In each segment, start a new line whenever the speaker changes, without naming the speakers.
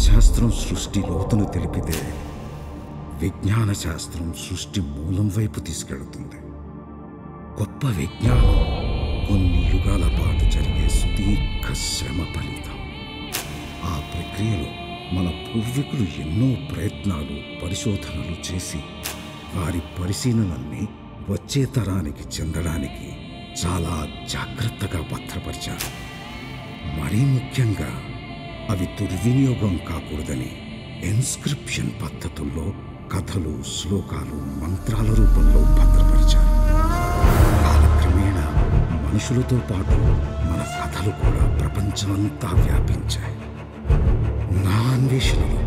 శాస్త్రం సృష్టి లోతును తెలిపితే విజ్ఞాన శాస్త్రం సృష్టి మూలం వైపు తీసుకెళుతుంది. గొప్ప విజ్ఞానం కొన్ని యుగాల పాటు జరిగే సుదీర్ఘ శ్రమ ఫలితం. ఆ ప్రక్రియలో మన పూర్వీకులు ఎన్నో ప్రయత్నాలు, పరిశోధనలు చేసి వారి పరిశీలనల్ని వచ్చే తరానికి చెందడానికి చాలా జాగ్రత్తగా భద్రపరిచారు. మరీ ముఖ్యంగా అవి దుర్వినియోగం కాకూడదని ఇన్స్క్రిప్షన్ పద్ధతుల్లో కథలు, శ్లోకాలు, మంత్రాల రూపంలో భద్రపరిచారు. కాలక్రమేణా మనుషులతో పాటు మన కథలు కూడా ప్రపంచమంతా వ్యాపించాయి. నా అన్వేషణలో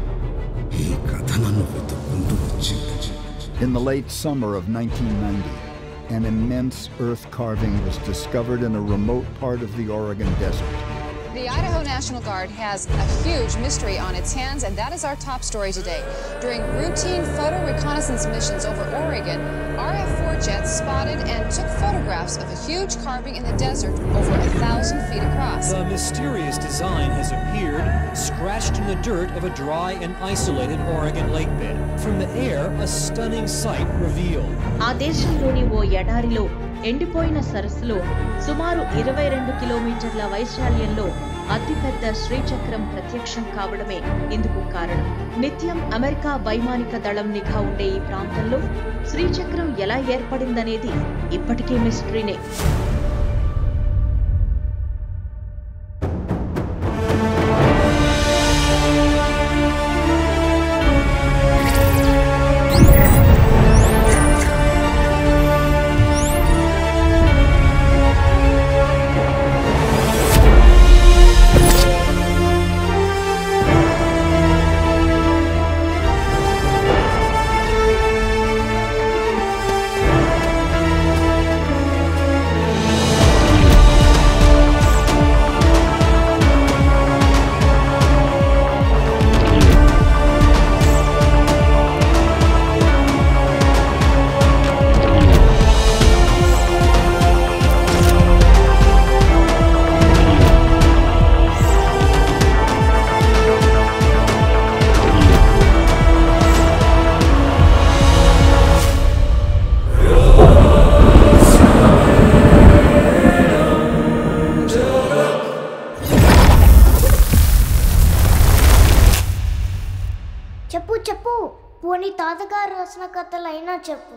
ఈ కథ నన్ను వెతుక్కుంటూ వచ్చింది.
In the late summer of 1990, an immense earth carving was discovered in a remote part of the Oregon desert.
The Idaho National Guard has a huge mystery on its hands, and that is our top story today. During routine photo reconnaissance missions over Oregon, RF-4 jets spotted and took photographs of a huge carving in the desert over 1,000 feet across.
The mysterious design has appeared scratched in the dirt of a dry and isolated Oregon lake bed. From the air, a stunning sight revealed.
ఆ దేశంలోని ఓ ఎడారిలో ఎండిపోయిన సరస్సులో సుమారు 22 కిలోమీటర్ల వైశాల్యంలో అతిపెద్ద శ్రీచక్రం ప్రత్యక్షం కావడమే ఇందుకు కారణం. నిత్యం అమెరికా వైమానిక దళం నిఘా ఉండే ఈ ప్రాంతంలో శ్రీచక్రం ఎలా ఏర్పడిందనేది ఇప్పటికీ మిస్టరీనే.
చెప్పు పోనీ తాతగారు రాసిన కథలైనా చెప్పు.